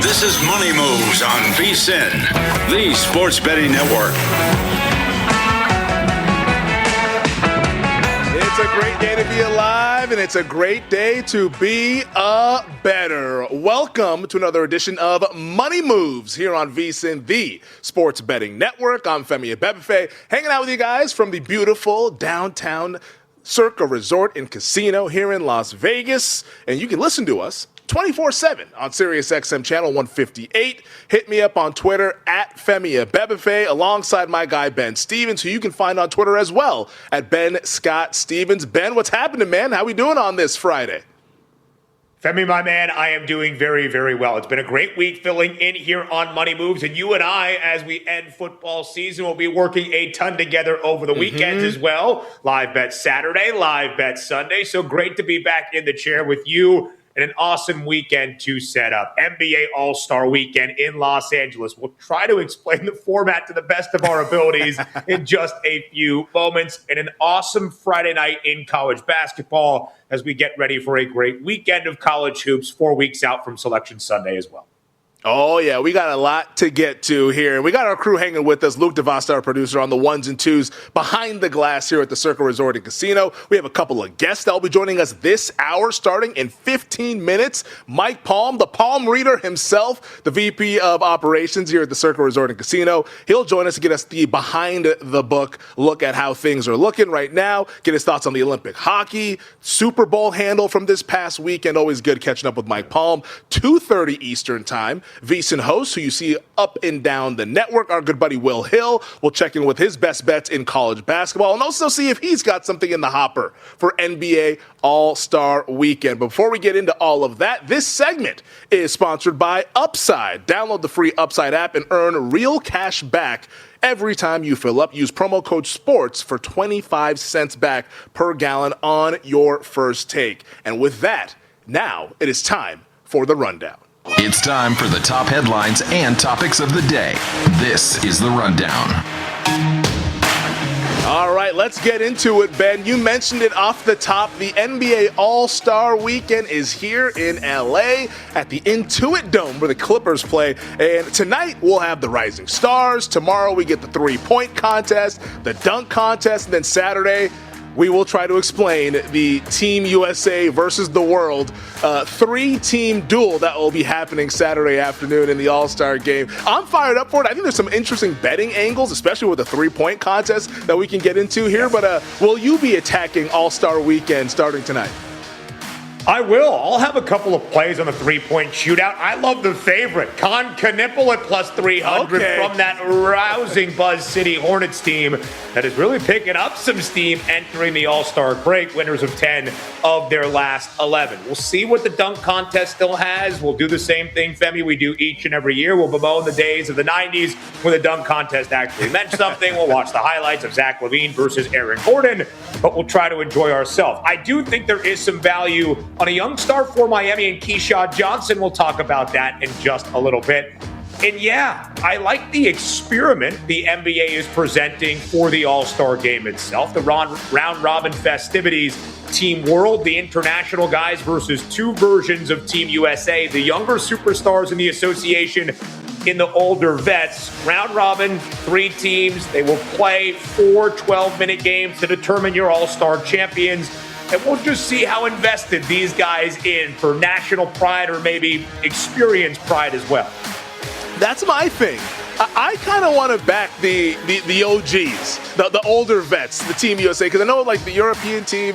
This is Money Moves on VSiN, the sports betting network. It's a great day to be alive, and it's a great day to be a better. Welcome to another edition of Money Moves here on VSiN, the sports betting network. I'm Femi Abebefe, hanging out with you guys from the beautiful downtown Circa Resort and Casino here in Las Vegas. And you can listen to us 24/7 on SiriusXM channel 158. Hit me up on Twitter at Femi Abebefe alongside my guy Ben Stevens, who you can find on Twitter as well at Ben Scott Stevens. Ben, what's happening, man? How we doing on this Friday? Femi, my man, I am doing very, very well. It's been a great week filling in here on Money Moves, and you and I, as we end football season, will be working a ton together over the weekends as well. Live bet Saturday, live bet Sunday. So great to be back in the chair with you. And an awesome weekend to set up. NBA All-Star Weekend in Los Angeles. We'll try to explain the format to the best of our abilities in just a few moments. And an awesome Friday night in college basketball as we get ready for a great weekend of college hoops 4 weeks out from Selection Sunday as well. Oh, yeah, we got a lot to get to here. We got our crew hanging with us. Luke DeVosta, our producer, on the ones and twos behind the glass here at the Circa Resort and Casino. We have a couple of guests that will be joining us this hour starting in 15 minutes. Mike Palm, the palm reader himself, the VP of Operations here at the Circa Resort and Casino. He'll join us to get us the behind-the-book look at how things are looking right now, get his thoughts on the Olympic hockey, Super Bowl handle from this past weekend. Always good catching up with Mike Palm. 2:30 Eastern Time. VSiN host, who you see up and down the network, our good buddy Will Hill, will check in with his best bets in college basketball and also see if he's got something in the hopper for NBA All-Star Weekend. Before we get into all of that, this segment is sponsored by Upside. Download the free Upside app and earn real cash back every time you fill up. Use promo code SPORTS for 25 cents back per gallon on your first take. And with that, now it is time for the rundown. It's time for the top headlines and topics of the day. This is the Rundown. All right, let's get into it, Ben. You mentioned it off the top. The NBA All-Star Weekend is here in L.A. at the Intuit Dome where the Clippers play. And tonight we'll have the Rising Stars. Tomorrow we get the three-point contest, the dunk contest, and then Saturday we will try to explain the Team USA versus the world three-team duel that will be happening Saturday afternoon in the All-Star Game. I'm fired up for it. I think there's some interesting betting angles, especially with the three-point contest that we can get into here. But will you be attacking All-Star Weekend starting tonight? I will. I'll have a couple of plays on the three-point shootout. I love the favorite, Con Knipple at plus 300 from that rousing Buzz City Hornets team that is really picking up some steam entering the All-Star break, winners of 10 of their last 11. We'll see what the dunk contest still has. We'll do the same thing, Femi, we do each and every year. We'll bemoan the days of the 90s when the dunk contest actually meant something. We'll watch the highlights of Zach LaVine versus Aaron Gordon, but we'll try to enjoy ourselves. I do think there is some value on a young star for Miami and Keyshawn Johnson. We'll talk about that in just a little bit. And yeah, I like the experiment the NBA is presenting for the All-Star Game itself. The round-robin festivities, Team World, the international guys versus two versions of Team USA, the younger superstars in the association in the older vets. Round-robin, three teams. They will play 4 12-minute games to determine your All-Star champions. And we'll just see how invested these guys in for national pride or maybe experience pride as well. That's my thing. I kind of want to back the OGs, the older vets, the Team USA, because I know like the European team,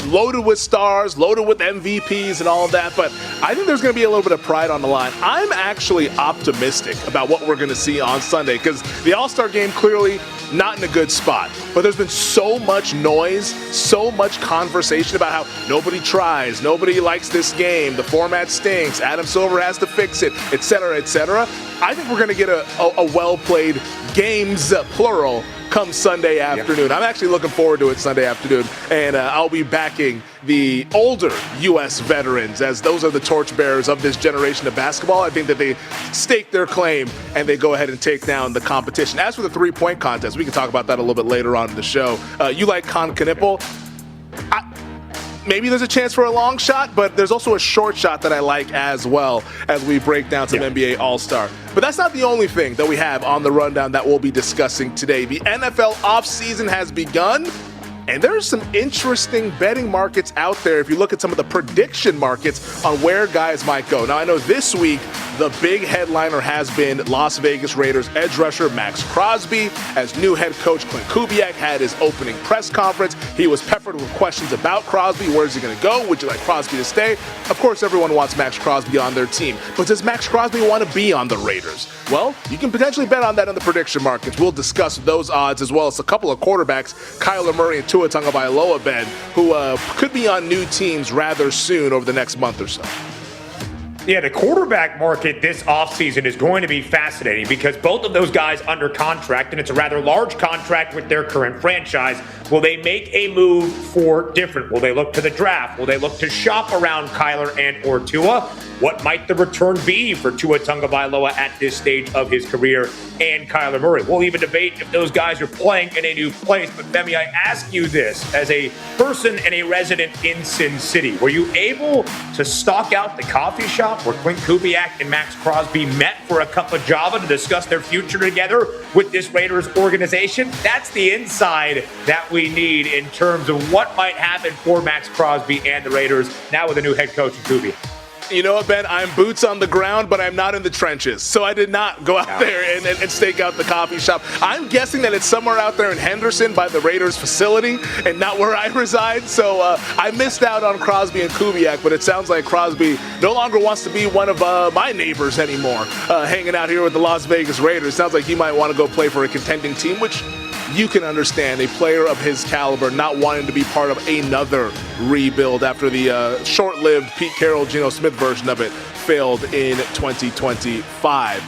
loaded with stars, loaded with MVPs and all of that, but I think there's going to be a little bit of pride on the line. I'm actually optimistic about what we're going to see on Sunday, because the All-Star Game clearly not in a good spot, but there's been so much noise, so much conversation about how nobody tries, nobody likes this game, the format stinks, Adam Silver has to fix it, et cetera, et cetera. I think we're going to get a well-played games, plural, come Sunday afternoon. I'm actually looking forward to it Sunday afternoon, and I'll be backing the older U.S. veterans, as those are the torchbearers of this generation of basketball. I think that they stake their claim and they go ahead and take down the competition. As for the three-point contest, we can talk about that a little bit later on in the show. You like Con Knipple? maybe there's a chance for a long shot, but there's also a short shot that I like as well as we break down some NBA All-Star. But that's not the only thing that we have on the rundown that we'll be discussing today. The NFL offseason has begun, and there's some interesting betting markets out there if you look at some of the prediction markets on where guys might go. Now, I know this week the big headliner has been Las Vegas Raiders edge rusher Maxx Crosby. As new head coach Klint Kubiak had his opening press conference, he was peppered with questions about Crosby. Where's he going to go? Would you like Crosby to stay? Of course, everyone wants Maxx Crosby on their team. But does Maxx Crosby want to be on the Raiders? Well, you can potentially bet on that in the prediction markets. We'll discuss those odds as well as a couple of quarterbacks, Kyler Murray and Tua Tagovailoa, Ben, who could be on new teams rather soon over the next month or so. Yeah, the quarterback market this offseason is going to be fascinating because both of those guys under contract, and it's a rather large contract with their current franchise. Will they make a move for different? Will they look to the draft? Will they look to shop around Kyler and or Tua? What might the return be for Tua Tagovailoa at this stage of his career and Kyler Murray? We'll even debate if those guys are playing in a new place. But Femi, I ask you this as a person and a resident in Sin City. Were you able to stalk out the coffee shop where Klint Kubiak and Maxx Crosby met for a cup of Java to discuss their future together with this Raiders organization? That's the inside that we need in terms of what might happen for Maxx Crosby and the Raiders now with a new head coach in Kubiak. You know what, Ben? I'm boots on the ground, but I'm not in the trenches. So I did not go out there and stake out the coffee shop. I'm guessing that it's somewhere out there in Henderson by the Raiders facility and not where I reside. So I missed out on Crosby and Kubiak, but it sounds like Crosby no longer wants to be one of my neighbors anymore, hanging out here with the Las Vegas Raiders. Sounds like he might want to go play for a contending team, which you can understand a player of his caliber not wanting to be part of another rebuild after the short-lived Pete Carroll, Geno Smith version of it failed in 2025.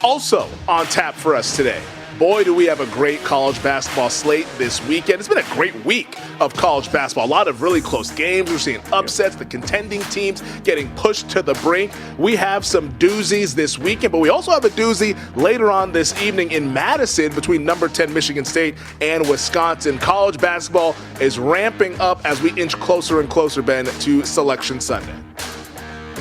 Also on tap for us today, boy, do we have a great college basketball slate this weekend. It's been a great week of college basketball. A lot of really close games. We're seeing upsets, the contending teams getting pushed to the brink. We have some doozies this weekend, but we also have a doozy later on this evening in Madison between number 10 Michigan State and Wisconsin. College basketball is ramping up as we inch closer and closer, Ben, to Selection Sunday.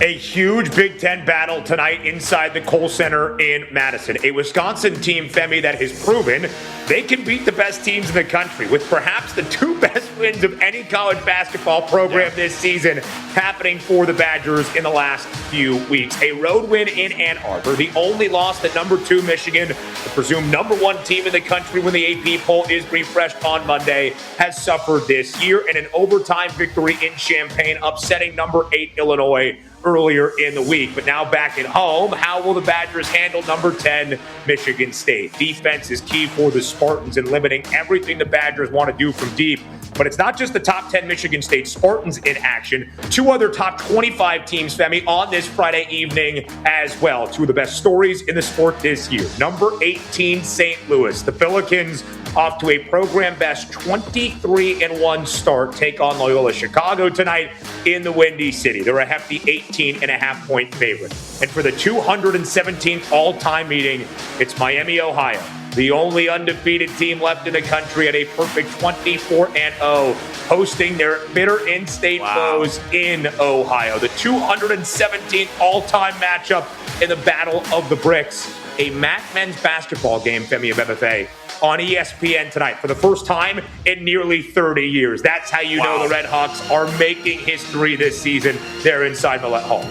A huge Big Ten battle tonight inside the Kohl Center in Madison. A Wisconsin team, Femi, that has proven they can beat the best teams in the country with perhaps the two best wins of any college basketball program this season happening for the Badgers in the last few weeks. A road win in Ann Arbor, the only loss that number 2 Michigan, the presumed number 1 team in the country when the AP poll is refreshed on Monday, has suffered this year, and an overtime victory in Champaign, upsetting number 8 Illinois earlier in the week. But now back at home, how will the Badgers handle number 10 Michigan State? Defense is key for the Spartans in limiting everything the Badgers want to do from deep. But it's not just the top 10 Michigan State Spartans in action. 2 other top 25 teams, Femi, on this Friday evening as well. 2 of the best stories in the sport this year. Number 18, St. Louis. The Pelicans off to a program best 23-1 start. Take on Loyola Chicago tonight in the Windy City. They're a hefty 18.5-point favorite. And for the 217th all-time meeting, it's Miami, Ohio. The only undefeated team left in the country at a perfect 24-0, hosting their bitter in-state foes in Ohio. The 217th all-time matchup in the Battle of the Bricks. A MAC men's basketball game, Femi Abebefe, on ESPN tonight for the first time in nearly 30 years. That's how you know the Red Hawks are making history this season there inside Millett Hall.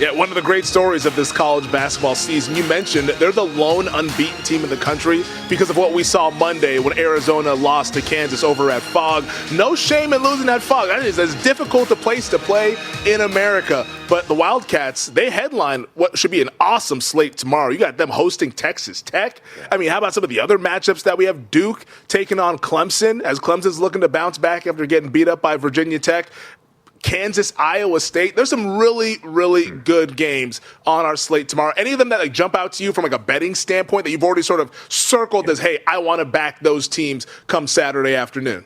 Yeah, one of the great stories of this college basketball season, you mentioned they're the lone unbeaten team in the country because of what we saw Monday when Arizona lost to Kansas over at Phog. No shame in losing at Phog. That is as difficult a place to play in America. But the Wildcats, they headline what should be an awesome slate tomorrow. You got them hosting Texas Tech. I mean, how about some of the other matchups that we have? Duke taking on Clemson as Clemson's looking to bounce back after getting beat up by Virginia Tech. Kansas, Iowa State. There's some really, really good games on our slate tomorrow. Any of them that jump out to you from a betting standpoint that you've already sort of circled as, hey, I want to back those teams come Saturday afternoon?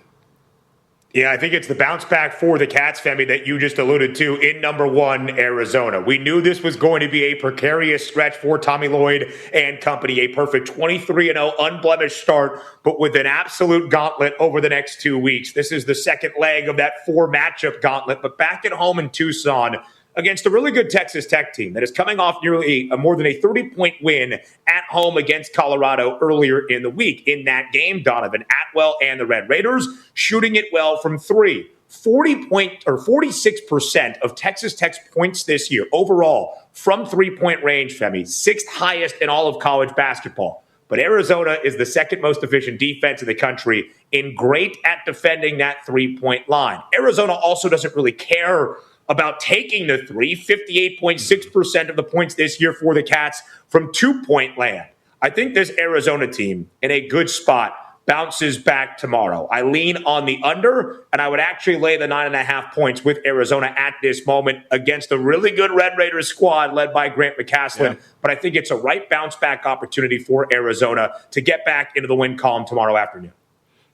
Yeah, I think it's the bounce back for the Cats, Femi, that you just alluded to in number one, Arizona. We knew this was going to be a precarious stretch for Tommy Lloyd and company, a perfect 23-0 unblemished start, but with an absolute gauntlet over the next 2 weeks. This is the second leg of that 4-matchup gauntlet, but back at home in Tucson against a really good Texas Tech team that is coming off nearly more than a 30-point win at home against Colorado earlier in the week. In that game, Donovan Atwell and the Red Raiders shooting it well from three. 46% of Texas Tech's points this year overall from three-point range, Femi, sixth highest in all of college basketball. But Arizona is the second most efficient defense in the country and great at defending that three-point line. Arizona also doesn't really care about taking the three. 58.6% of the points this year for the Cats from two-point land. I think this Arizona team in a good spot bounces back tomorrow. I lean on the under, and I would actually lay the 9.5 points with Arizona at this moment against a really good Red Raiders squad led by Grant McCaslin. Yeah. But I think it's a right bounce-back opportunity for Arizona to get back into the win column tomorrow afternoon.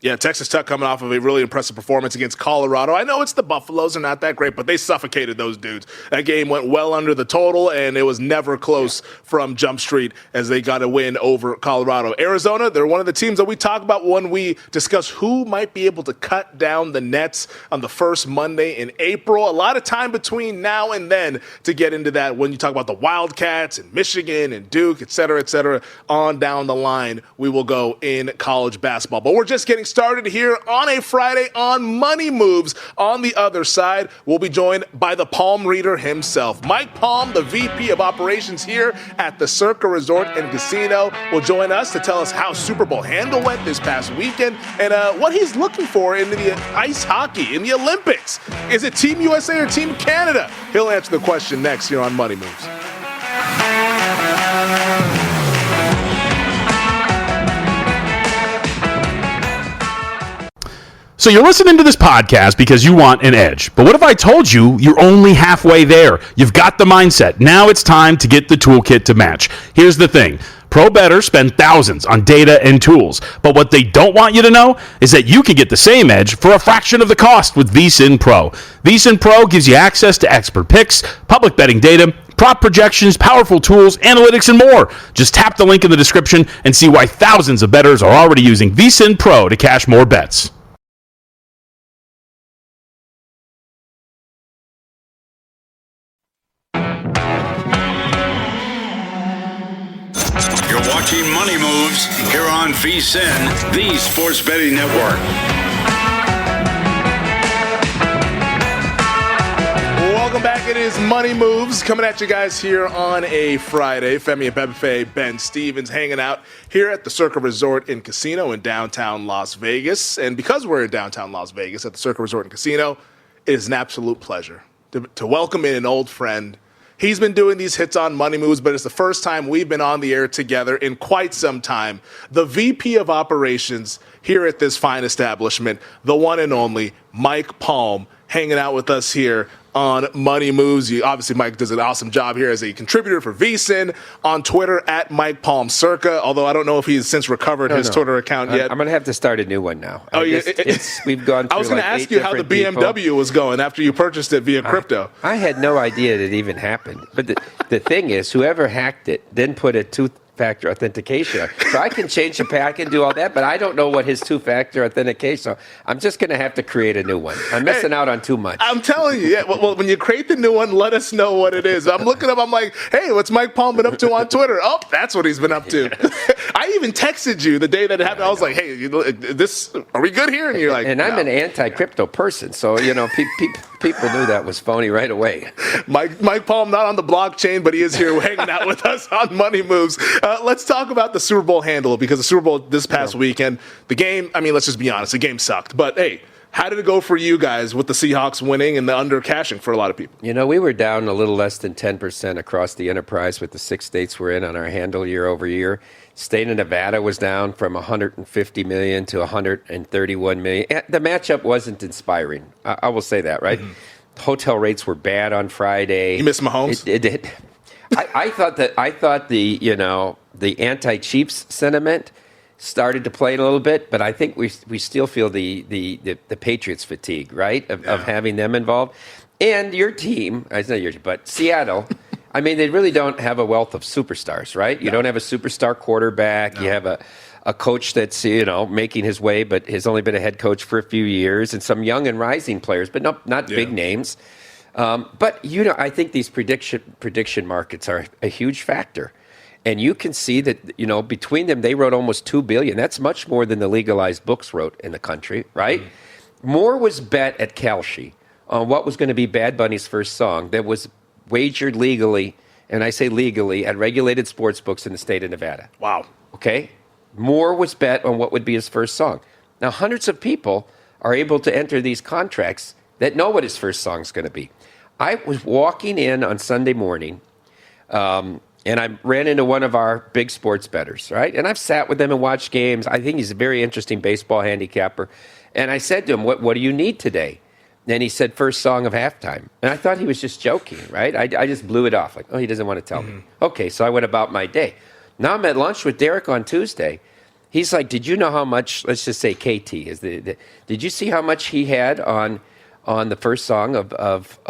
Yeah, Texas Tech coming off of a really impressive performance against Colorado. I know it's the Buffaloes are not that great, but they suffocated those dudes. That game went well under the total, and it was never close from Jump Street as they got a win over Colorado. Arizona, they're one of the teams that we talk about when we discuss who might be able to cut down the nets on the first Monday in April. A lot of time between now and then to get into that when you talk about the Wildcats and Michigan and Duke, et cetera, on down the line we will go in college basketball. But we're just getting started here on a Friday on Money Moves. On the other side, we'll be joined by the Palm Reader himself. Mike Palm, the VP of Operations here at the Circa Resort and Casino, will join us to tell us how Super Bowl Handle went this past weekend and what he's looking for in the ice hockey, in the Olympics. Is it Team USA or Team Canada? He'll answer the question next here on Money Moves. So you're listening to this podcast because you want an edge. But what if I told you you're only halfway there? You've got the mindset. Now it's time to get the toolkit to match. Here's the thing. Pro bettors spend thousands on data and tools. But what they don't want you to know is that you can get the same edge for a fraction of the cost with VSiN Pro. VSiN Pro gives you access to expert picks, public betting data, prop projections, powerful tools, analytics, and more. Just tap the link in the description and see why thousands of bettors are already using VSiN Pro to cash more bets. You're watching Money Moves here on VSiN, the Sports Betting Network. Welcome back. It is Money Moves coming at you guys here on a Friday. Femi Abebefe, Ben Stevens hanging out here at the Circa Resort and Casino in downtown Las Vegas. And because we're in downtown Las Vegas at the Circa Resort and Casino, it is an absolute pleasure to welcome in an old friend. He's been doing these hits on Money Moves, but it's the first time we've been on the air together in quite some time. The VP of Operations here at this fine establishment, the one and only Mike Palm, hanging out with us here on Money Moves. Obviously, Mike does an awesome job here as a contributor for VSiN, on Twitter at Mike Palm Circa, although I don't know if he's since recovered his Twitter account yet. I'm going to have to start a new one now. Oh, We've gone through I was going to ask you how the BMW was going after you purchased it via crypto. I had no idea it even happened. But the thing is, whoever hacked it then put a two-factor authentication. So I can change the I can do all that, but I don't know what his two-factor authentication. So I'm just going to have to create a new one. I'm missing out on too much. I'm telling you, yeah. Well, when you create the new one, let us know what it is. I'm looking up. I'm like, hey, what's Mike Palm been up to on Twitter? Oh, that's what he's been up to. I even texted you the day that it happened. I was like, hey, are we good here? And you're like, and I'm an anti-crypto person, so people knew that was phony right away. Mike Palm not on the blockchain, but he is here hanging out with us on Money Moves. Let's talk about the Super Bowl handle, because the Super Bowl this past weekend, the game, I mean, let's just be honest, the game sucked. But, hey, how did it go for you guys with the Seahawks winning and the under cashing for a lot of people? You know, we were down a little less than 10% across the enterprise with the 6 states we're in on our handle year over year. State of Nevada was down from 150 million to 131 million. The matchup wasn't inspiring. I will say that, right? Mm-hmm. Hotel rates were bad on Friday. You missed Mahomes? It did. I thought the anti-Chiefs sentiment started to play it a little bit, but I think we still feel the Patriots fatigue, right, of having them involved. And your team, I say your team, but Seattle, I mean, they really don't have a wealth of superstars, right? You don't have a superstar quarterback. You have a coach that's, making his way, but has only been a head coach for a few years, and some young and rising players, but not big names. But, I think these prediction markets are a huge factor. And you can see that, between them, they wrote almost $2 billion. That's much more than the legalized books wrote in the country, right? More was bet at Kalshi on what was going to be Bad Bunny's first song that was wagered legally, and I say legally, at regulated sports books in the state of Nevada. Wow. Okay? More was bet on what would be his first song. Now, hundreds of people are able to enter these contracts that know what his first song is going to be. I was walking in on Sunday morning, and I ran into one of our big sports bettors, right? And I've sat with him and watched games. I think he's a very interesting baseball handicapper. And I said to him, what do you need today? And he said, first song of halftime. And I thought he was just joking, right? I just blew it off, like, he doesn't want to tell me. Okay, so I went about my day. Now I'm at lunch with Derek on Tuesday. He's like, did you know how much, let's just say KT, did you see how much he had on the first song of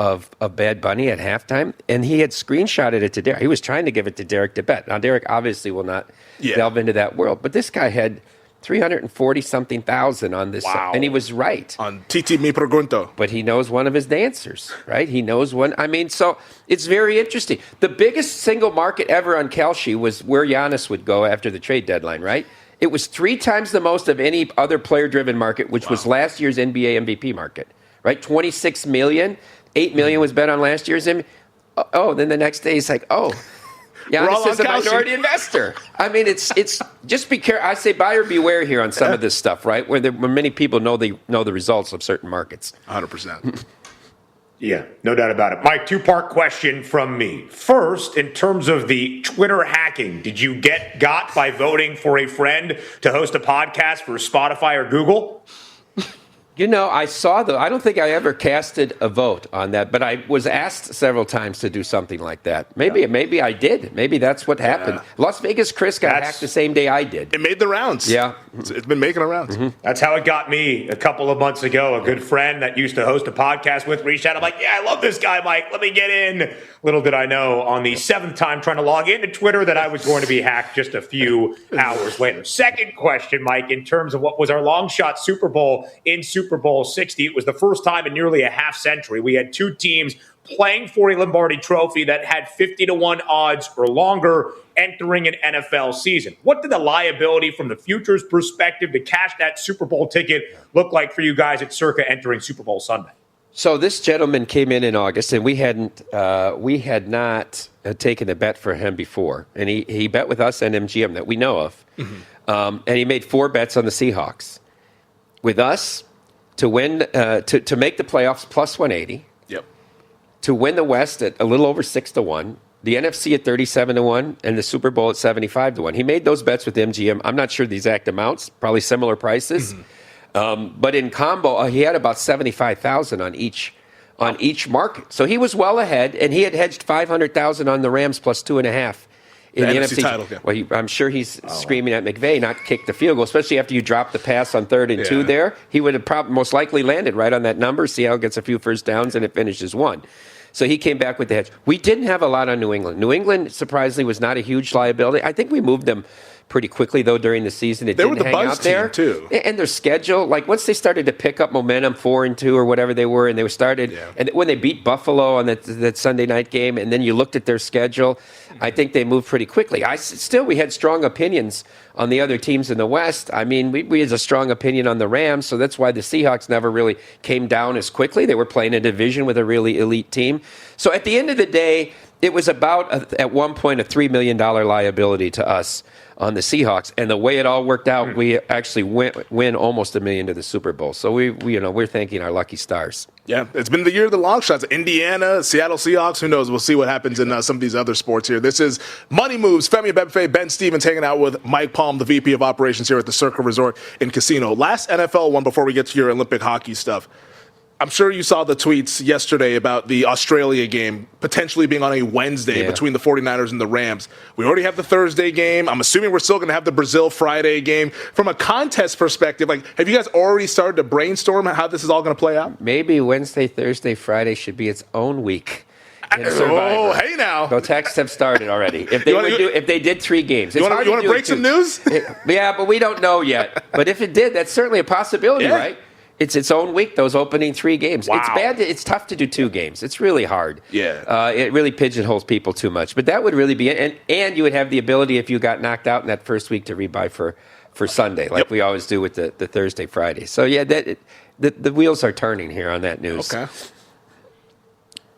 Bad Bunny at halftime? And he had screenshotted it to Derek. He was trying to give it to Derek to bet. Now, Derek obviously will not delve into that world. But this guy had 340-something thousand on this. Wow. And he was right. On Titi Mi Pregunto. But he knows one of his dancers, right? He knows one. I mean, so it's very interesting. The biggest single market ever on Kalshi was where Giannis would go after the trade deadline, right? It was 3 times the most of any other player-driven market, which was last year's NBA MVP market, right? 26 million. 8 million was bet on last year's NBA. Then the next day he's like, Giannis is a minority investor. I mean, it's just be careful. I say buyer beware here on some of this stuff, right? Where many people know the results of certain markets. 100%. Yeah, no doubt about it. Mike, 2-part question from me. First, in terms of the Twitter hacking, did you got by voting for a friend to host a podcast for Spotify or Google? I saw I don't think I ever casted a vote on that, but I was asked several times to do something like that. Maybe I did. Maybe that's what happened. Las Vegas Chris got hacked the same day I did. It made the rounds. Yeah. It's been making the rounds. Mm-hmm. That's how it got me a couple of months ago. A good friend that used to host a podcast with reached out. I'm like, I love this guy, Mike. Let me get in. Little did I know on the 7th time trying to log into Twitter that I was going to be hacked just a few hours later. Second question, Mike, in terms of what was our long shot Super Bowl in Super Bowl 60. It was the first time in nearly a half century we had 2 teams playing for a Lombardi Trophy that had 50-1 odds or longer entering an NFL season. What did the liability from the futures perspective to cash that Super Bowl ticket look like for you guys at Circa entering Super Bowl Sunday? So this gentleman came in August, and we had not taken a bet for him before, and he bet with us and MGM that we know of, and he made 4 bets on the Seahawks with us to win to make the playoffs plus 180. Yep. To win the West at a little over 6-1, the NFC at 37-1, and the Super Bowl at 75-1. He made those bets with MGM. I'm not sure the exact amounts, probably similar prices. But in combo, he had about 75,000 on each market. So he was well ahead, and he had hedged 500,000 on the Rams plus 2.5 in the NFC title. Well, I'm sure he's screaming at McVay not to kick the field goal, especially after you drop the pass on 3rd and 2 there. He would have most likely landed right on that number. Seattle gets a few first downs, and it finishes 1. So he came back with the hedge. We didn't have a lot on New England. New England, surprisingly, was not a huge liability. I think we moved them pretty quickly, though, during the season. They were the buzz team, too. And their schedule, like once they started to pick up momentum, 4-2 or whatever they were, and they started, and when they beat Buffalo on that Sunday night game, and then you looked at their schedule, I think they moved pretty quickly. We had strong opinions on the other teams in the West. I mean, we had a strong opinion on the Rams, so that's why the Seahawks never really came down as quickly. They were playing a division with a really elite team. So at the end of the day, it was about, at one point, a $3 million liability to us on the Seahawks, and the way it all worked out, we actually win almost $1 million to the Super Bowl. So we're thanking our lucky stars. Yeah, it's been the year of the long shots. Indiana, Seattle Seahawks. Who knows? We'll see what happens in some of these other sports here. This is Money Moves. Femi Abebefe, Ben Stevens hanging out with Mike Palm, the VP of Operations here at the Circa Resort and Casino. Last NFL one before we get to your Olympic hockey stuff. I'm sure you saw the tweets yesterday about the Australia game potentially being on a Wednesday between the 49ers and the Rams. We already have the Thursday game. I'm assuming we're still going to have the Brazil Friday game. From a contest perspective, like, have you guys already started to brainstorm how this is all going to play out? Maybe Wednesday, Thursday, Friday should be its own week. Oh, hey now. The texts have started already. If they did 3 games. You want to break some news? Yeah, but we don't know yet. But if it did, that's certainly a possibility, right? It's its own week, those opening 3 games. Wow. It's bad. It's tough to do 2 games. It's really hard. Yeah. It really pigeonholes people too much. But that would really be it. And you would have the ability, if you got knocked out in that first week, to rebuy for Sunday, like we always do with the Thursday, Friday. So, yeah, the wheels are turning here on that news. Okay.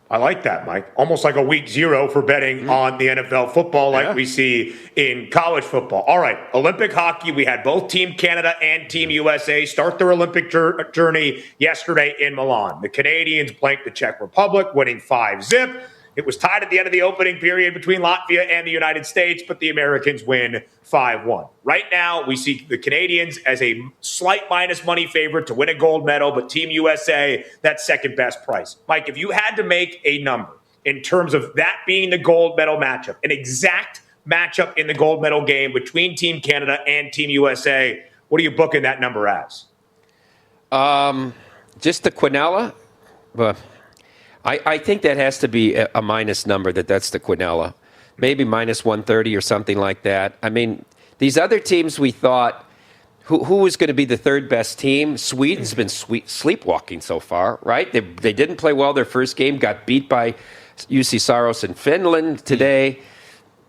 I like that, Mike. Almost like a week 0 for betting on the NFL football like we see in college football. All right, Olympic hockey. We had both Team Canada and Team USA start their Olympic journey yesterday in Milan. The Canadians blanked the Czech Republic, winning 5-0. It was tied at the end of the opening period between Latvia and the United States, but the Americans win 5-1. Right now, we see the Canadians as a slight minus money favorite to win a gold medal, but Team USA, that's second best price. Mike, if you had to make a number in terms of that being the gold medal matchup, an exact matchup in the gold medal game between Team Canada and Team USA, what are you booking that number as? Just the Quinella? I think that has to be a minus number, that's the Quinella. Maybe minus 130 or something like that. I mean, these other teams we thought, who was going to be the third best team? Sweden's been sleepwalking so far, right? They didn't play well their first game, got beat by UC Saros in Finland today,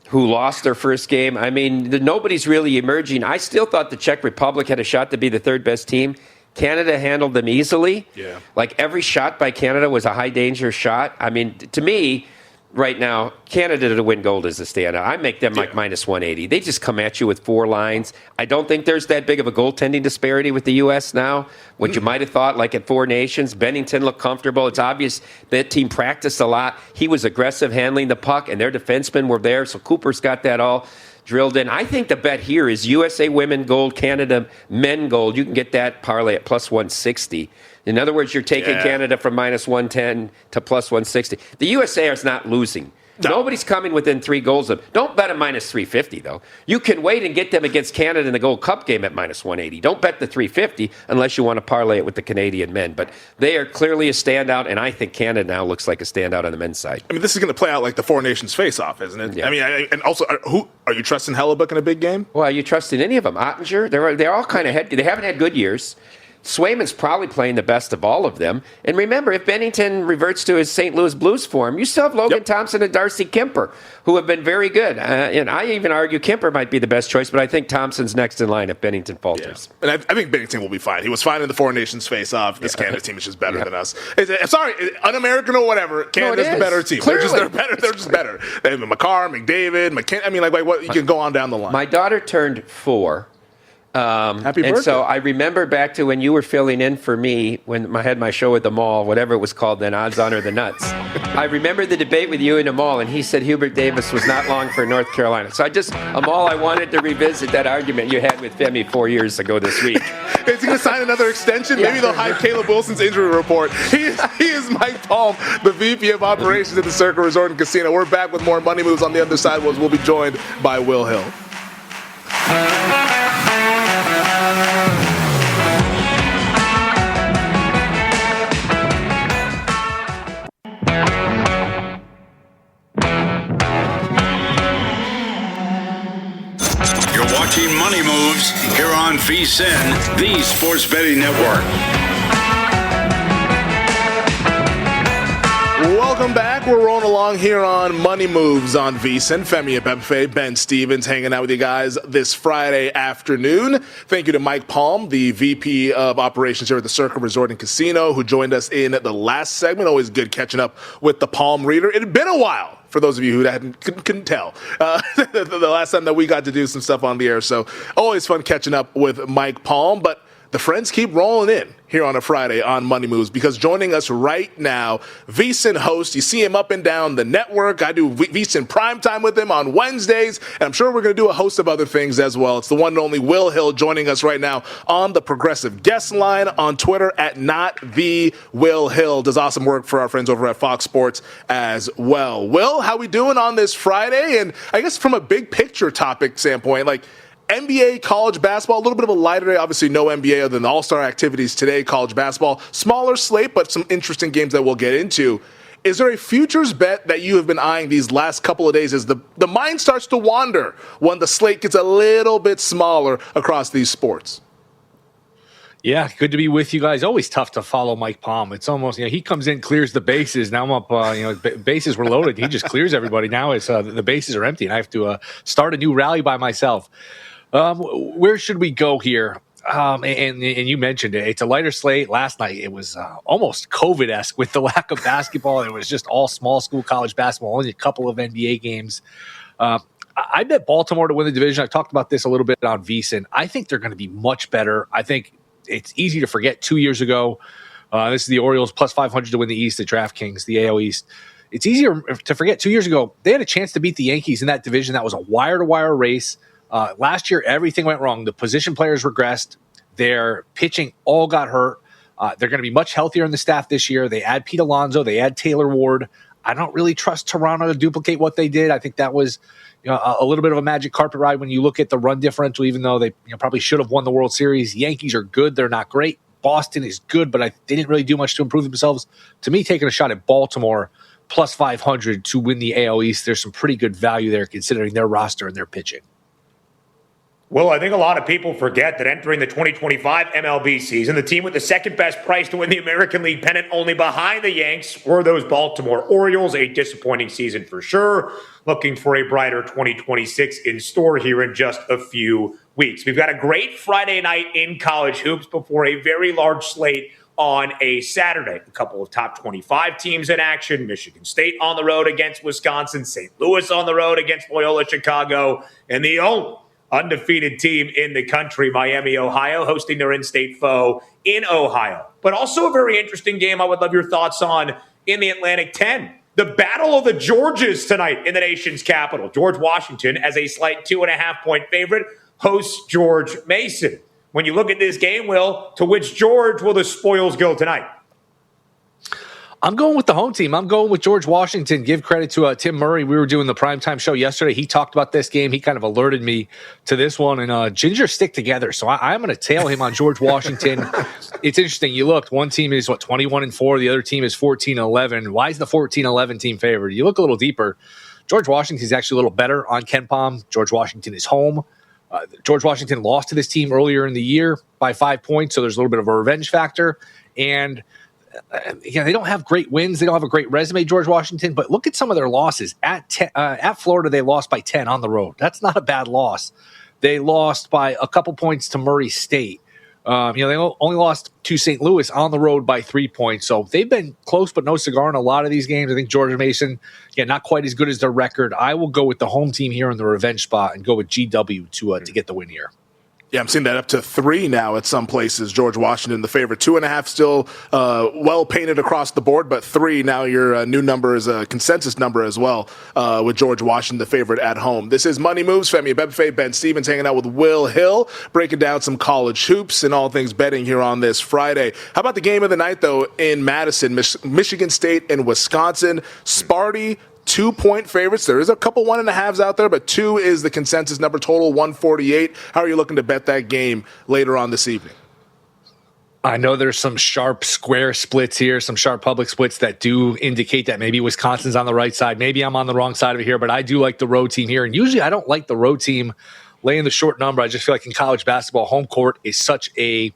who lost their first game. I mean, nobody's really emerging. I still thought the Czech Republic had a shot to be the third best team. Canada handled them easily. Yeah. Like every shot by Canada was a high danger shot. I mean, to me, right now, Canada to win gold is a standout. I make them like minus 180. They just come at you with 4 lines. I don't think there's that big of a goaltending disparity with the U.S. now. What you might have thought, like at 4 Nations, Bennington looked comfortable. It's obvious that team practiced a lot. He was aggressive handling the puck, and their defensemen were there, so Cooper's got that all drilled in. I think the bet here is USA women gold, Canada men gold. You can get that parlay at plus 160. In other words, you're taking Canada from minus 110 to plus 160. The USA is not losing. No. Nobody's coming within 3 goals of them. Don't bet them minus 350, though. You can wait and get them against Canada in the Gold Cup game at minus 180. Don't bet the 350 unless you want to parlay it with the Canadian men. But they are clearly a standout, and I think Canada now looks like a standout on the men's side. I mean, this is going to play out like the 4 Nations face-off, isn't it? Yeah. I mean, and also, who are you trusting Hellebuck in a big game? Well, are you trusting any of them? Ottinger? They're all kind of they haven't had good years. Swayman's probably playing the best of all of them. And remember, if Bennington reverts to his St. Louis Blues form, you still have Logan Thompson and Darcy Kemper, who have been very good. And I even argue Kemper might be the best choice, but I think Thompson's next in line if Bennington falters. Yeah. And I think Bennington will be fine. He was fine in the 4 Nations face-off. This Canada team is just better than us. Sorry, un-American or whatever, Canada's the better team. Clearly. They're better. They're just better. They have McCarr, McDavid, McKinnon. I mean, like what you can go on down the line. My daughter turned 4. Happy birthday. And so I remember back to when you were filling in for me when I had my show at the mall, whatever it was called then, Odds On or the Nuts. I remember the debate with you in the mall, and he said Hubert Davis was not long for North Carolina. So I wanted to revisit that argument you had with Femi 4 years ago this week. Is he going to sign another extension? Maybe they'll hide Caleb Wilson's injury report. He is Mike Palm, the VP of Operations at the Circa Resort and Casino. We're back with more Money Moves on the other side. We'll be joined by Will Hill. You're watching Money Moves here on VSiN, the Sports Betting Network. Welcome back. We're rolling along here on Money Moves on VSiN. Femi Abebefe, Ben Stevens hanging out with you guys this Friday afternoon. Thank you to Mike Palm, the VP of Operations here at the Circa Resort and Casino, who joined us in the last segment. Always good catching up with the Palm reader. It had been a while, for those of you who couldn't tell, the last time that we got to do some stuff on the air. So always fun catching up with Mike Palm. But the friends keep rolling in here on a Friday on Money Moves, because joining us right now, VSiN host. You see him up and down the network. I do VSiN Primetime with him on Wednesdays, and I'm sure we're going to do a host of other things as well. It's the one and only Will Hill joining us right now on the Progressive Guest Line on Twitter at @NotTheWillHill. Does awesome work for our friends over at Fox Sports as well. Will, how we doing on this Friday? And I guess from a big picture topic standpoint, like NBA, college basketball, a little bit of a lighter day. Obviously, no NBA other than the All-Star activities today. College basketball, smaller slate, but some interesting games that we'll get into. Is there a futures bet that you have been eyeing these last couple of days as the mind starts to wander when the slate gets a little bit smaller across these sports? Yeah, good to be with you guys. Always tough to follow Mike Palm. It's almost, he comes in, clears the bases. Now I'm up, bases were loaded. He just clears everybody. Now it's the bases are empty, and I have to start a new rally by myself. Where should we go here? And you mentioned it. It's a lighter slate. Last night it was almost COVID-esque with the lack of basketball. It was just all small school college basketball, only a couple of NBA games. I bet Baltimore to win the division. I talked about this a little bit on VSiN. I think they're going to be much better. I think it's easy to forget 2 years ago. This is the Orioles plus 500 to win the East at DraftKings, the AL East. It's easier to forget 2 years ago. They had a chance to beat the Yankees in that division. That was a wire-to-wire race. Last year, everything went wrong. The position players regressed. Their pitching all got hurt. They're going to be much healthier in the staff this year. They add Pete Alonso. They add Taylor Ward. I don't really trust Toronto to duplicate what they did. I think that was a little bit of a magic carpet ride when you look at the run differential, even though they probably should have won the World Series. Yankees are good. They're not great. Boston is good, but they didn't really do much to improve themselves. To me, taking a shot at Baltimore plus 500 to win the AL East, there's some pretty good value there considering their roster and their pitching. Well, I think a lot of people forget that entering the 2025 MLB season, the team with the second best price to win the American League pennant, only behind the Yanks, were those Baltimore Orioles. A disappointing season for sure. Looking for a brighter 2026 in store here in just a few weeks. We've got a great Friday night in college hoops before a very large slate on a Saturday. A couple of top 25 teams in action. Michigan State on the road against Wisconsin. St. Louis on the road against Loyola Chicago. And the only undefeated team in the country, Miami, Ohio, hosting their in-state foe in Ohio. But also a very interesting game I would love your thoughts on in the Atlantic 10. The Battle of the Georges tonight in the nation's capital. George Washington, as a slight 2.5-point favorite, hosts George Mason. When you look at this game, Will, to which George will the spoils go tonight? I'm going with the home team. I'm going with George Washington. Give credit to Tim Murray. We were doing the primetime show yesterday. He talked about this game. He kind of alerted me to this one. And Ginger stick together. So I'm going to tail him on George Washington. It's interesting. You looked. One team is, 21-4. The other team is 14-11. Why is the 14-11 team favored? You look a little deeper. George Washington is actually a little better on KenPom. George Washington is home. George Washington lost to this team earlier in the year by 5 points. So there's a little bit of a revenge factor. And they don't have great wins. They don't have a great resume, George Washington. But look at some of their losses. At Florida, they lost by 10 on the road. That's not a bad loss. They lost by a couple points to Murray State. They only lost to St. Louis on the road by 3 points. So they've been close but no cigar in a lot of these games. I think George Mason, not quite as good as their record. I will go with the home team here in the revenge spot and go with GW to get the win here. Yeah, I'm seeing that up to 3 now at some places. George Washington, the favorite. 2.5 still well painted across the board, but 3 now your new number is a consensus number as well with George Washington, the favorite at home. This is Money Moves. Femi Abebefe, Ben Stevens hanging out with Will Hill, breaking down some college hoops and all things betting here on this Friday. How about the game of the night, though, in Madison, Michigan State and Wisconsin? Sparty, 2-point favorites. There is a couple 1.5s out there, but 2 is the consensus number, total 148. How are you looking to bet that game later on this evening? I know there's some sharp square splits here, some sharp public splits that do indicate that maybe Wisconsin's on the right side. Maybe I'm on the wrong side of it here, but I do like the road team here. And usually I don't like the road team laying the short number. I just feel like in college basketball, home court is such a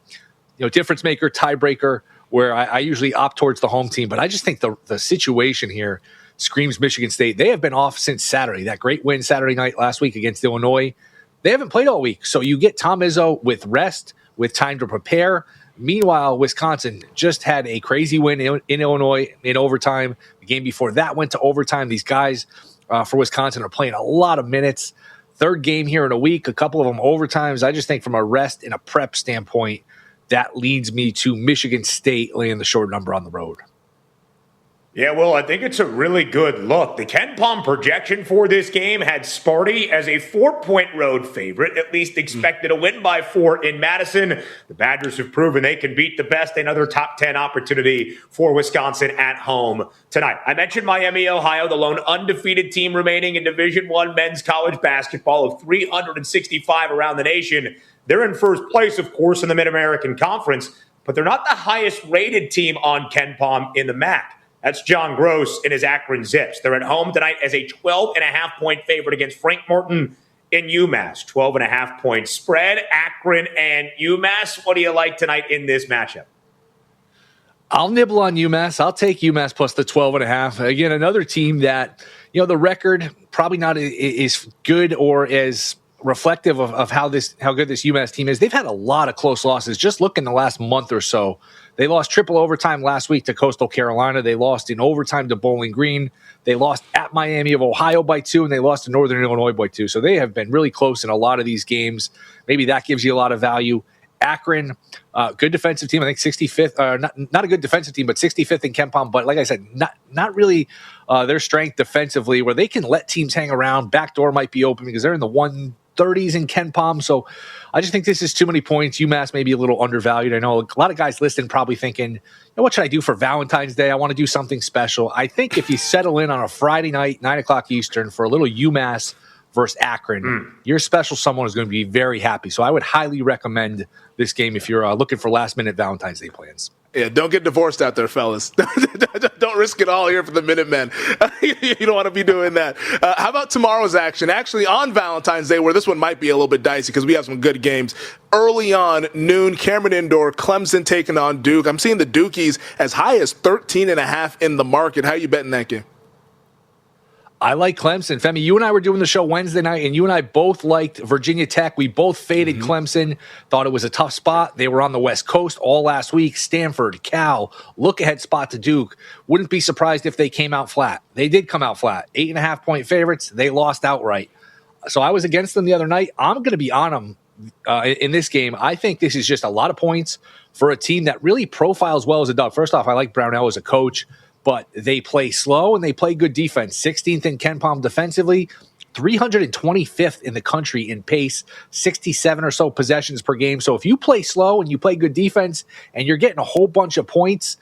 difference maker, tiebreaker, where I usually opt towards the home team. But I just think the situation here screams Michigan State. They have been off since Saturday. That great win Saturday night last week against Illinois. They haven't played all week. So you get Tom Izzo with rest, with time to prepare. Meanwhile, Wisconsin just had a crazy win in Illinois in overtime. The game before that went to overtime. These guys for Wisconsin are playing a lot of minutes. Third game here in a week, a couple of them overtimes. I just think from a rest and a prep standpoint, that leads me to Michigan State laying the short number on the road. Yeah, well, I think it's a really good look. The Ken Pom projection for this game had Sparty as a 4-point road favorite, at least expected to win by 4 in Madison. The Badgers have proven they can beat the best. Another top 10 opportunity for Wisconsin at home tonight. I mentioned Miami, Ohio, the lone undefeated team remaining in Division I men's college basketball of 365 around the nation. They're in first place, of course, in the Mid-American Conference, but they're not the highest rated team on Ken Pom in the MAC. That's John Gross and his Akron Zips. They're at home tonight as a 12.5-point favorite against Frank Morton in UMass. 12.5-point spread, Akron and UMass. What do you like tonight in this matchup? I'll nibble on UMass. I'll take UMass plus the 12.5. Again, another team that, the record probably not is good or as reflective of how good this UMass team is. They've had a lot of close losses. Just look in the last month or so. They lost triple overtime last week to Coastal Carolina. They lost in overtime to Bowling Green. They lost at Miami of Ohio by 2, and they lost to Northern Illinois by 2. So they have been really close in a lot of these games. Maybe that gives you a lot of value. Akron, good defensive team. I think 65th, not a good defensive team, but 65th in Ken Pom. But like I said, not really their strength defensively, where they can let teams hang around. Backdoor might be open because they're in the 130s in Ken Pom. So I just think this is too many points. UMass may be a little undervalued. I know a lot of guys listening probably thinking, what should I do for Valentine's Day? I want to do something special. I think if you settle in on a Friday night, 9 o'clock Eastern, for a little UMass versus Akron, your special someone is going to be very happy. So I would highly recommend this game if you're looking for last-minute Valentine's Day plans. Yeah, don't get divorced out there, fellas. Don't risk it all here for the Minutemen. You don't want to be doing that. How about tomorrow's action? Actually, on Valentine's Day, where this one might be a little bit dicey because we have some good games. Early on, noon, Cameron Indoor, Clemson taking on Duke. I'm seeing the Dukies as high as 13.5 in the market. How are you betting that game? I like Clemson. Femi, you and I were doing the show Wednesday night, and you and I both liked Virginia Tech. We both faded Clemson, thought it was a tough spot. They were on the West Coast all last week. Stanford, Cal, look-ahead spot to Duke. Wouldn't be surprised if they came out flat. They did come out flat. 8.5-point favorites. They lost outright. So I was against them the other night. I'm going to be on them in this game. I think this is just a lot of points for a team that really profiles well as a dog. First off, I like Brownell as a coach, but they play slow and they play good defense. 16th in Ken Pom defensively, 325th in the country in pace, 67 or so possessions per game. So if you play slow and you play good defense and you're getting a whole bunch of points,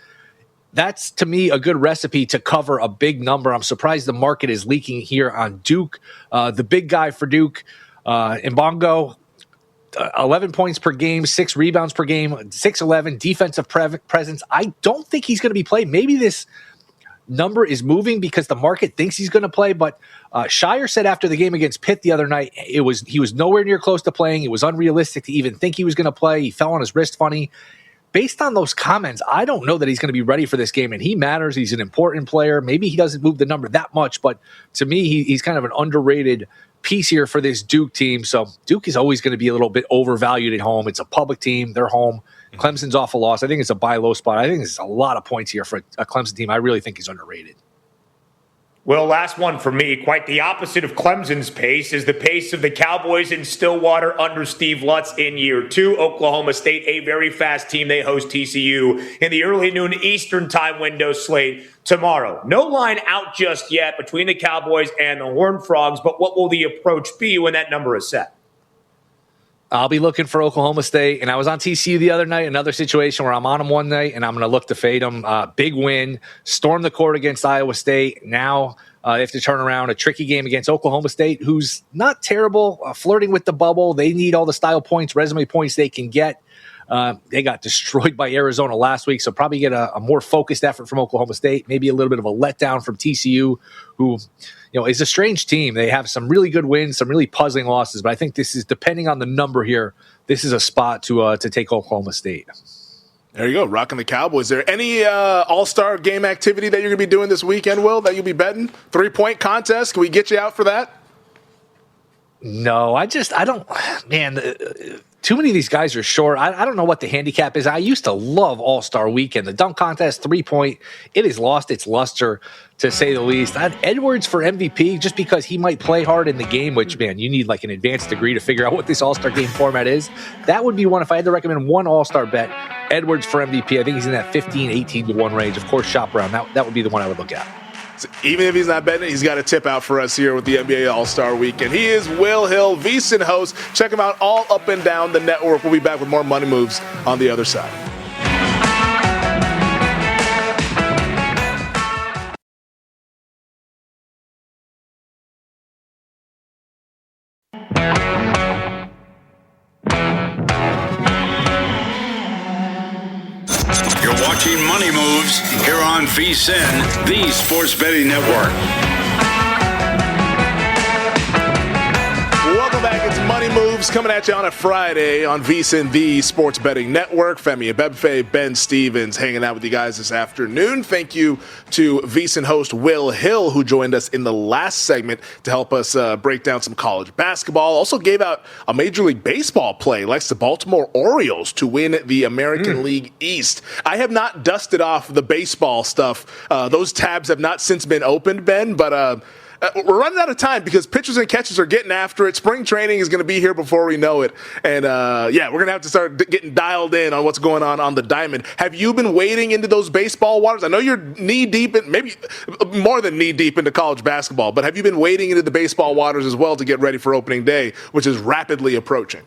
that's, to me, a good recipe to cover a big number. I'm surprised the market is leaking here on Duke. The big guy for Duke, Mbongo, 11 points per game, 6 rebounds per game, 6'11", defensive presence. I don't think he's going to be played. Maybe this number is moving because the market thinks he's going to play, but Shire said after the game against Pitt the other night, he was nowhere near close to playing. It was unrealistic to even think he was going to play. He fell on his wrist funny. Based on those comments, I don't know that he's going to be ready for this game, and he matters. He's an important player. Maybe he doesn't move the number that much, but to me, he's kind of an underrated piece here for this Duke team. So Duke is always going to be a little bit overvalued at home. It's a public team. They're home. Clemson's off a loss. I think it's a buy low spot. I think it's a lot of points here for a Clemson team. I really think he's underrated. Well, last one for me. Quite the opposite of Clemson's pace is the pace of the Cowboys in Stillwater under Steve Lutz in year 2. Oklahoma State, a very fast team. They host TCU in the early noon Eastern time window slate tomorrow. No line out just yet between the Cowboys and the Horned Frogs, but what will the approach be when that number is set? I'll be looking for Oklahoma State, and I was on TCU the other night, another situation where I'm on them one night, and I'm going to look to fade them. Big win, storm the court against Iowa State. Now they have to turn around a tricky game against Oklahoma State, who's not terrible, flirting with the bubble. They need all the style points, resume points they can get. They got destroyed by Arizona last week, so probably get a more focused effort from Oklahoma State, maybe a little bit of a letdown from TCU, who is a strange team. They have some really good wins, some really puzzling losses, but I think this is, depending on the number here, this is a spot to take Oklahoma State. There you go, rocking the Cowboys. Is there any all-star game activity that you're going to be doing this weekend, Will, that you'll be betting? 3-point contest, can we get you out for that? No, I don't, man, too many of these guys are short. I don't know what the handicap is. I used to love All-Star Weekend. The dunk contest, 3-point, it has lost its luster, to say the least. Edwards for MVP, just because he might play hard in the game, which, man, you need like an advanced degree to figure out what this All-Star game format is. That would be one. If I had to recommend one All-Star bet, Edwards for MVP. I think he's in that 15, 18 to 1 range. Of course, Shop Brown. That would be the one I would look at. So even if he's not betting, he's got a tip out for us here with the NBA All-Star Weekend. He is Will Hill, VSiN host. Check him out all up and down the network. We'll be back with more Money Moves on the other side. You're watching Money Moves here on VSiN, the Sports Betting Network. Welcome back. It's Money Moves coming at you on a Friday on VSiN, the Sports Betting Network. Femi Abebefe, Ben Stevens hanging out with you guys this afternoon. Thank you to VSiN host Will Hill, who joined us in the last segment to help us break down some college basketball. Also gave out a Major League Baseball play, likes the Baltimore Orioles to win the American League East. I have not dusted off the baseball stuff. Those tabs have not since been opened, Ben, but we're running out of time because pitchers and catchers are getting after it. Spring training is going to be here before we know it. And, we're going to have to start getting dialed in on what's going on the diamond. Have you been wading into those baseball waters? I know you're knee-deep, maybe more than knee-deep into college basketball, but have you been wading into the baseball waters as well to get ready for opening day, which is rapidly approaching?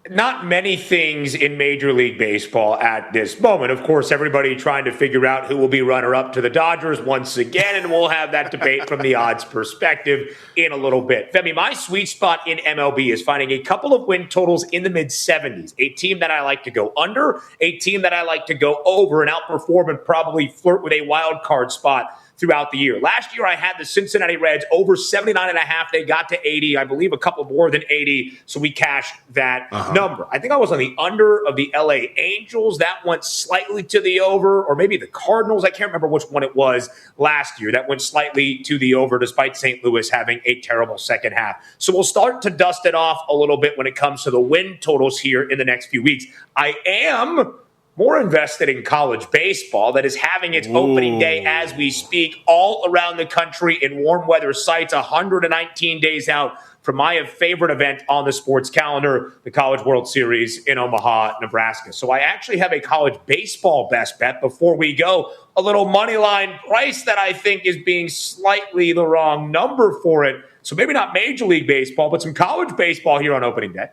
Not many things in Major League Baseball at this moment. Of course, everybody trying to figure out who will be runner-up to the Dodgers once again, and we'll have that debate from the odds perspective in a little bit. Femi, my sweet spot in MLB is finding a couple of win totals in the mid-70s, a team that I like to go under, a team that I like to go over and outperform and probably flirt with a wild card spot throughout the year. Last year, I had the Cincinnati Reds over 79.5. They got to 80. I believe a couple more than 80. So we cashed that number. I think I was on the under of the LA Angels. That went slightly to the over, or maybe the Cardinals. I can't remember which one it was last year. That went slightly to the over, despite St. Louis having a terrible second half. So we'll start to dust it off a little bit when it comes to the win totals here in the next few weeks. I am more invested in college baseball that is having its opening day as we speak all around the country in warm weather sites, 119 days out from my favorite event on the sports calendar, the College World Series in Omaha, Nebraska. So I actually have a college baseball best bet before we go. A little money line price that I think is being slightly the wrong number for it. So maybe not Major League Baseball, but some college baseball here on opening day.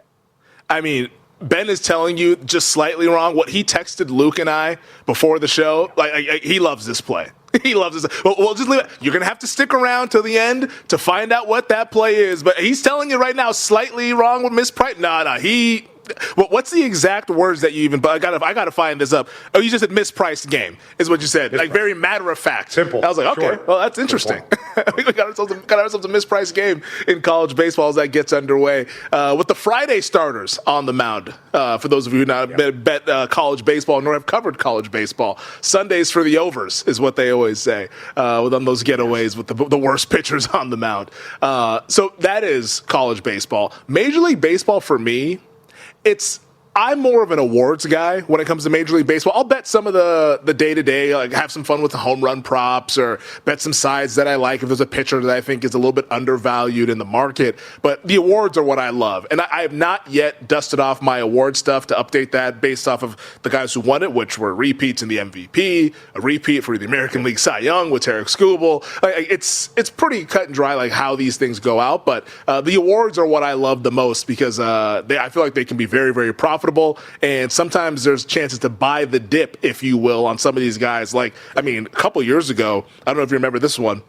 I mean, Ben is telling you just slightly wrong. What he texted Luke and I before the show, he loves this play. He loves this. We'll just leave it. You're going to have to stick around till the end to find out what that play is. But he's telling you right now, slightly wrong with mispriced. No, he. What's the exact words that you even? But I gotta find this up. Oh, you just said mispriced game is what you said. Like very matter of fact. Simple. I was like, okay, Short. well that's interesting. We got ourselves a mispriced game in college baseball as that gets underway. With the Friday starters on the mound. For those of you who not bet college baseball nor have covered college baseball, Sundays for the overs is what they always say. On those getaways with the worst pitchers on the mound. So that is college baseball. Major League Baseball for me. I'm more of an awards guy when it comes to Major League Baseball. I'll bet some of the day-to-day, like have some fun with the home run props or bet some sides that I like if there's a pitcher that I think is a little bit undervalued in the market. But the awards are what I love. And I have not yet dusted off my award stuff to update that based off of the guys who won it, which were repeats in the MVP, a repeat for the American League Cy Young with Tarek Skubal. It's pretty cut and dry like how these things go out. But the awards are what I love the most because I feel like they can be very, very profitable. And sometimes there's chances to buy the dip, if you will, on some of these guys. Like, I mean, a couple years ago, I don't know if you remember this one,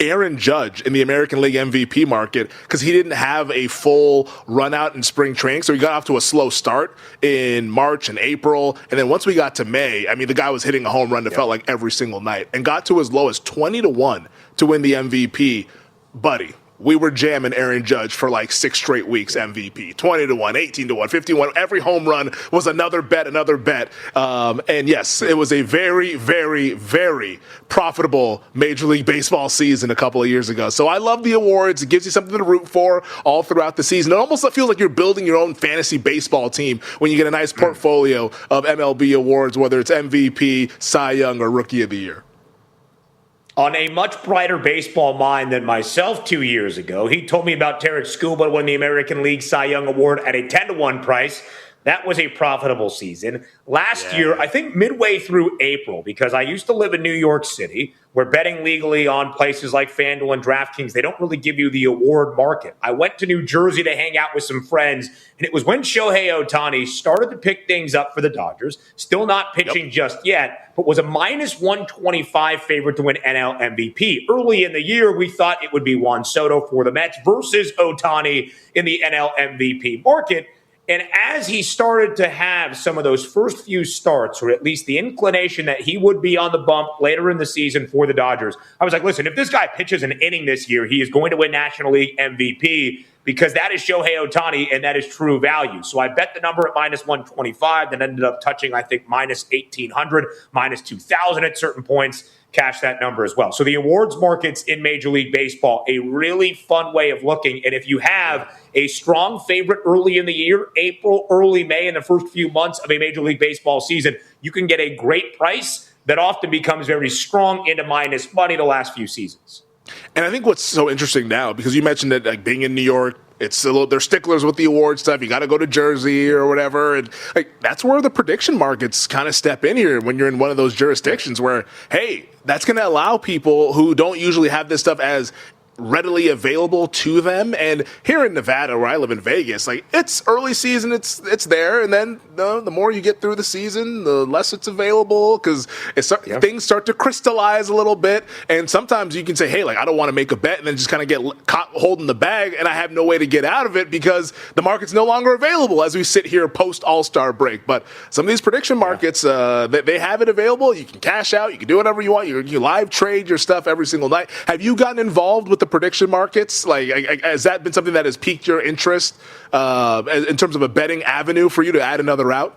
Aaron Judge in the American League MVP market, because he didn't have a full run out in spring training. So he got off to a slow start in March and April. And then once we got to May, I mean, the guy was hitting a home run that felt like every single night and got to as low as 20-1 to win the MVP. Buddy, we were jamming Aaron Judge for like 6 straight weeks MVP. 20-1, 18-1, 51. Every home run was another bet. And yes, it was a very, very, very profitable Major League Baseball season a couple of years ago. So I love the awards. It gives you something to root for all throughout the season. It almost feels like you're building your own fantasy baseball team when you get a nice portfolio of MLB awards, whether it's MVP, Cy Young, or Rookie of the Year. On a much brighter baseball mind than myself 2 years ago, he told me about Tarek Skubal won the American League Cy Young Award at a 10-1 price. That was a profitable season. Last year, I think midway through April, because I used to live in New York City, where betting legally on places like FanDuel and DraftKings, they don't really give you the award market. I went to New Jersey to hang out with some friends, and it was when Shohei Ohtani started to pick things up for the Dodgers, still not pitching just yet, but was a minus 125 favorite to win NL MVP. Early in the year, we thought it would be Juan Soto for the Mets versus Ohtani in the NL MVP market. And as he started to have some of those first few starts, or at least the inclination that he would be on the bump later in the season for the Dodgers, I was like, listen, if this guy pitches an inning this year, he is going to win National League MVP because that is Shohei Ohtani and that is true value. So I bet the number at minus 125, then ended up touching, I think, minus 1,800, minus 2,000 at certain points. Cash that number as well. So the awards markets in Major League Baseball, a really fun way of looking. And if you have a strong favorite early in the year, April, early May, in the first few months of a Major League Baseball season, you can get a great price that often becomes very strong into minus money the last few seasons. And I think what's so interesting now, because you mentioned that like being in New York, they're sticklers with the award stuff. You got to go to Jersey or whatever. And like, that's where the prediction markets kind of step in here when you're in one of those jurisdictions where, hey, that's going to allow people who don't usually have this stuff as readily available to them. And here in Nevada, where I live in Vegas, like it's early season, it's there. And then the more you get through the season, the less it's available because things start to crystallize a little bit. And sometimes you can say, hey, like I don't want to make a bet and then just kind of get caught holding the bag and I have no way to get out of it because the market's no longer available as we sit here post All-Star break. But some of these prediction markets, they have it available. You can cash out. You can do whatever you want. You live trade your stuff every single night. Have you gotten involved with the prediction markets? Like, has that been something that has piqued your interest in terms of a betting avenue for you to add another route?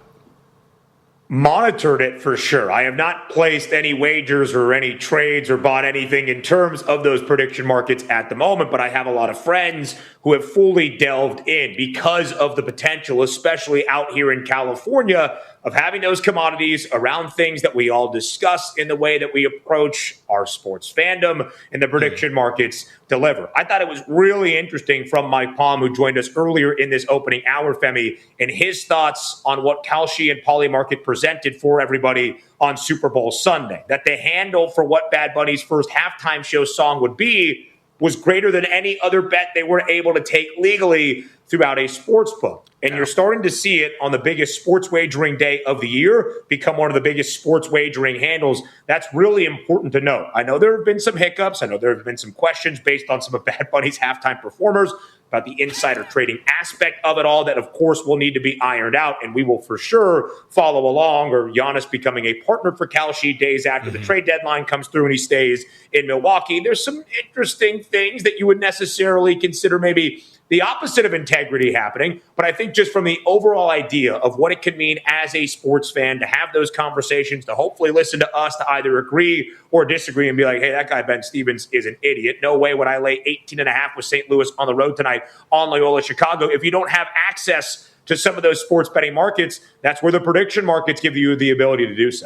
Monitored it for sure. I have not placed any wagers or any trades or bought anything in terms of those prediction markets at the moment, but I have a lot of friends who have fully delved in because of the potential, especially out here in California, of having those commodities around things that we all discuss in the way that we approach our sports fandom and the prediction markets deliver. I thought it was really interesting from Mike Palm, who joined us earlier in this opening hour, Femi, and his thoughts on what Kalshi and Polymarket presented for everybody on Super Bowl Sunday. That the handle for what Bad Bunny's first halftime show song would be was greater than any other bet they were able to take legally throughout a sports book. And you're starting to see it on the biggest sports wagering day of the year become one of the biggest sports wagering handles. That's really important to note. I know there have been some hiccups. I know there have been some questions based on some of Bad Bunny's halftime performers about the insider trading aspect of it all that, of course, will need to be ironed out. And we will for sure follow along, or Giannis becoming a partner for Kalshi days after the trade deadline comes through and he stays in Milwaukee. There's some interesting things that you would necessarily consider maybe the opposite of integrity happening. But I think just from the overall idea of what it could mean as a sports fan to have those conversations, to hopefully listen to us, to either agree or disagree and be like, hey, that guy Ben Stevens is an idiot. No way would I lay 18.5 with St. Louis on the road tonight on Loyola Chicago. If you don't have access to some of those sports betting markets, that's where the prediction markets give you the ability to do so.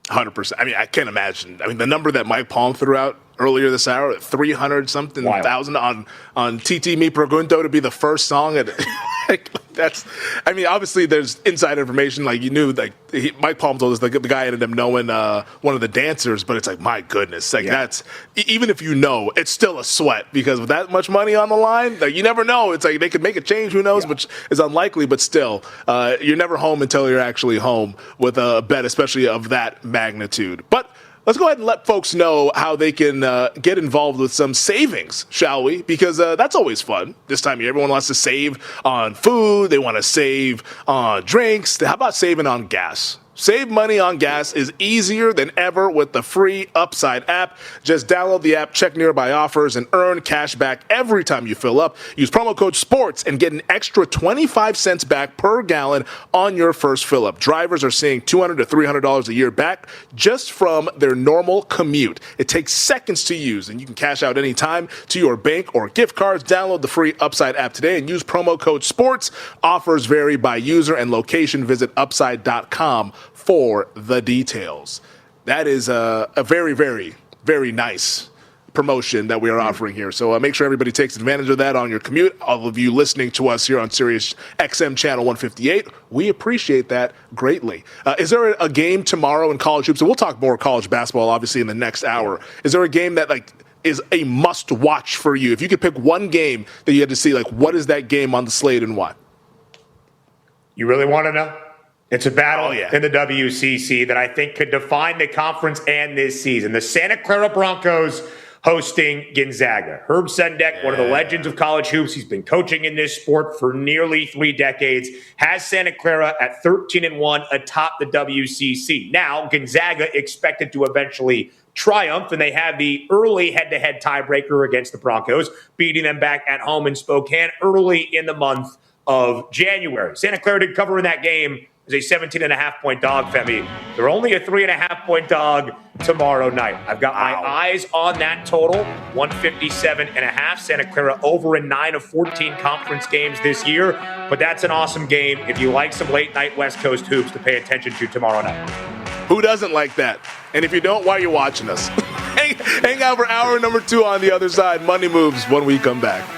100%. I mean, I can't imagine. I mean, the number that Mike Palm threw out earlier this hour, 300-something thousand on TT Mi Pregunto to be the first song. That's, I mean, obviously there's inside information. Like you knew, like Mike Palm told us the guy ended up knowing one of the dancers, but it's like, my goodness, like that's, even if you know, it's still a sweat because with that much money on the line, like you never know. It's like they could make a change, who knows, which is unlikely, but still, you're never home until you're actually home with a bet, especially of that magnitude. But let's go ahead and let folks know how they can get involved with some savings, shall we? Because that's always fun this time of year. Everyone wants to save on food. They want to save on drinks. How about saving on gas? Save money on gas is easier than ever with the free Upside app. Just download the app, check nearby offers, and earn cash back every time you fill up. Use promo code SPORTS and get an extra 25 cents back per gallon on your first fill up. Drivers are seeing $200 to $300 a year back just from their normal commute. It takes seconds to use, and you can cash out anytime to your bank or gift cards. Download the free Upside app today and use promo code SPORTS. Offers vary by user and location. Visit upside.com for the details. That is a very, very, very nice promotion that we are offering here. So make sure everybody takes advantage of that on your commute. All of you listening to us here on Sirius XM Channel 158, we appreciate that greatly. Is there a game tomorrow in college hoops? And we'll talk more college basketball, obviously, in the next hour. Is there a game that is a must watch for you? If you could pick one game that you had to see, what is that game on the slate and why? You really want to know? It's a battle in the WCC that I think could define the conference and this season. The Santa Clara Broncos hosting Gonzaga. Herb Sendek, one of the legends of college hoops, he's been coaching in this sport for nearly 3 decades, has Santa Clara at 13-1 atop the WCC. Now, Gonzaga expected to eventually triumph, and they have the early head-to-head tiebreaker against the Broncos, beating them back at home in Spokane early in the month of January. Santa Clara did cover in that game as a 17.5-point dog, Femi. They're only a 3.5-point dog tomorrow night. I've got my eyes on that total, 157.5. Santa Clara over in 9 of 14 conference games this year. But that's an awesome game if you like some late-night West Coast hoops to pay attention to tomorrow night. Who doesn't like that? And if you don't, why are you watching us? Hang out for hour number 2 on the other side. Money moves when we come back.